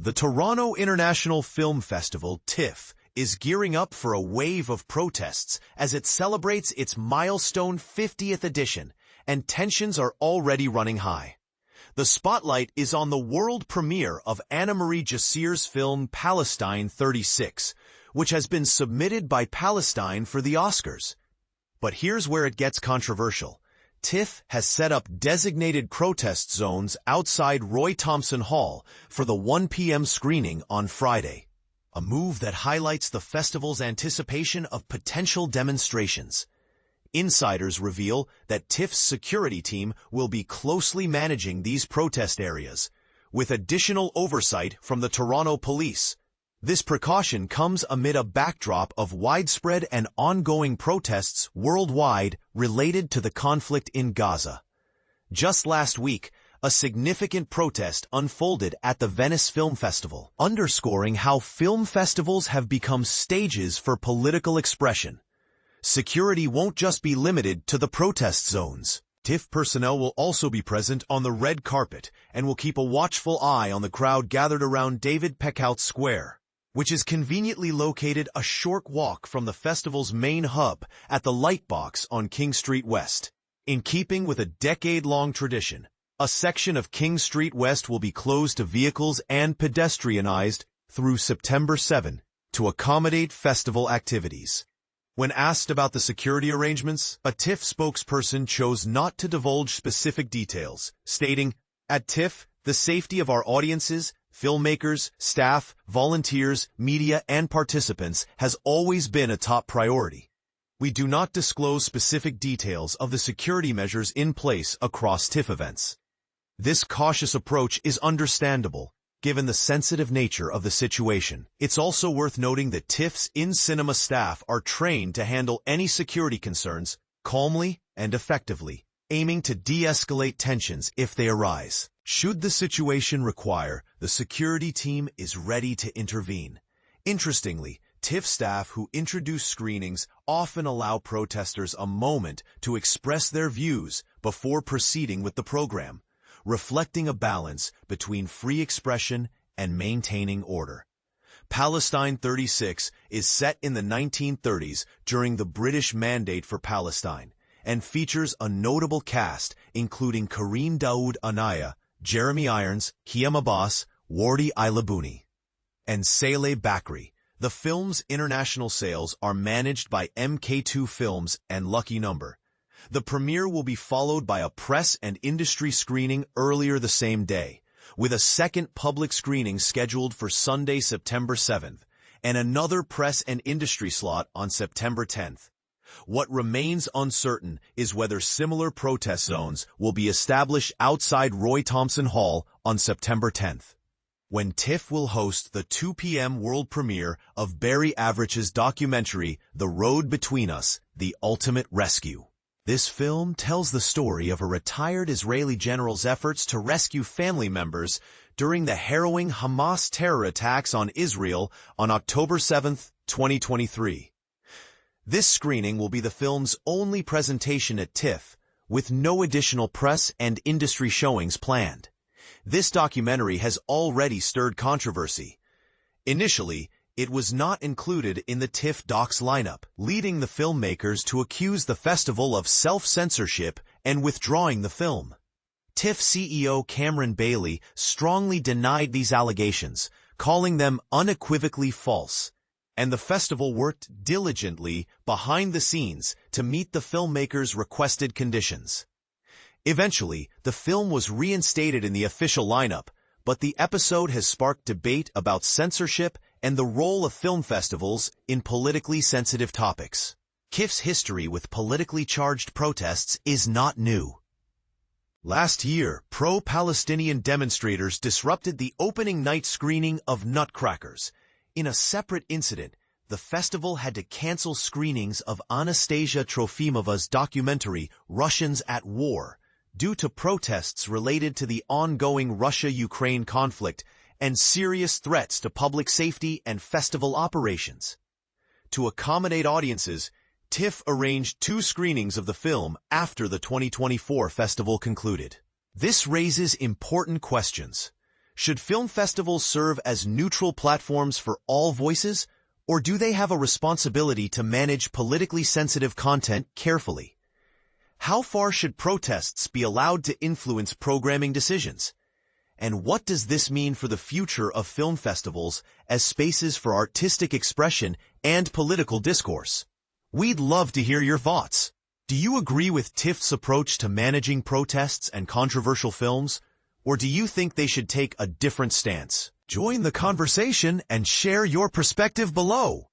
The Toronto International Film Festival, TIFF, is gearing up for a wave of protests as it celebrates its milestone 50th edition, and tensions are already running high. The spotlight is on the world premiere of Anna-Marie Jassir's film Palestine 36, which has been submitted by Palestine for the Oscars. But here's where it gets controversial. TIFF has set up designated protest zones outside Roy Thomson Hall for the 1 p.m. screening on Friday, a move that highlights the festival's anticipation of potential demonstrations. Insiders reveal that TIFF's security team will be closely managing these protest areas, with additional oversight from the Toronto Police. This precaution comes amid a backdrop of widespread and ongoing protests worldwide related to the conflict in Gaza. Just last week, a significant protest unfolded at the Venice Film Festival, underscoring how film festivals have become stages for political expression. Security won't just be limited to the protest zones. TIFF personnel will also be present on the red carpet and will keep a watchful eye on the crowd gathered around David Peckout Square, which is conveniently located a short walk from the festival's main hub at the Lightbox on King Street West. In keeping with a decade-long tradition, a section of King Street West will be closed to vehicles and pedestrianized through September 7 to accommodate festival activities. When asked about the security arrangements, a TIFF spokesperson chose not to divulge specific details, stating, "At TIFF, the safety of our audiences, filmmakers, staff, volunteers, media, and participants has always been a top priority. We do not disclose specific details of the security measures in place across TIFF events." This cautious approach is understandable, given the sensitive nature of the situation. It's also worth noting that TIFF's in-cinema staff are trained to handle any security concerns calmly and effectively, aiming to de-escalate tensions if they arise. Should the situation require, the security team is ready to intervene. Interestingly, TIFF staff who introduce screenings often allow protesters a moment to express their views before proceeding with the program, reflecting a balance between free expression and maintaining order. Palestine 36 is set in the 1930s during the British Mandate for Palestine and features a notable cast including Kareem Daoud Anaya, Jeremy Irons, Kiam Abbas, Wardi Ilabuni, and Saleh Bakri. The film's international sales are managed by MK2 Films and Lucky Number. The premiere will be followed by a press and industry screening earlier the same day, with a second public screening scheduled for Sunday, September 7th, and another press and industry slot on September 10th. What remains uncertain is whether similar protest zones will be established outside Roy Thomson Hall on September 10th, when TIFF will host the 2 p.m. world premiere of Barry Averich's documentary, The Road Between Us, The Ultimate Rescue. This film tells the story of a retired Israeli general's efforts to rescue family members during the harrowing Hamas terror attacks on Israel on October 7, 2023. This screening will be the film's only presentation at TIFF, with no additional press and industry showings planned. This documentary has already stirred controversy. Initially, it was not included in the TIFF docs lineup, leading the filmmakers to accuse the festival of self-censorship and withdrawing the film. TIFF CEO Cameron Bailey strongly denied these allegations, calling them unequivocally false, and the festival worked diligently behind the scenes to meet the filmmakers' requested conditions. Eventually, the film was reinstated in the official lineup, but the episode has sparked debate about censorship and the role of film festivals in politically sensitive topics. TIFF's history with politically charged protests is not new. Last year, pro-Palestinian demonstrators disrupted the opening night screening of Nutcrackers. In a separate incident, the festival had to cancel screenings of Anastasia Trofimova's documentary Russians at War due to protests related to the ongoing Russia-Ukraine conflict and serious threats to public safety and festival operations. To accommodate audiences, TIFF arranged 2 screenings of the film after the 2024 festival concluded. This raises important questions. Should film festivals serve as neutral platforms for all voices, or do they have a responsibility to manage politically sensitive content carefully? How far should protests be allowed to influence programming decisions? And what does this mean for the future of film festivals as spaces for artistic expression and political discourse? We'd love to hear your thoughts. Do you agree with TIFF's approach to managing protests and controversial films, or do you think they should take a different stance? Join the conversation and share your perspective below.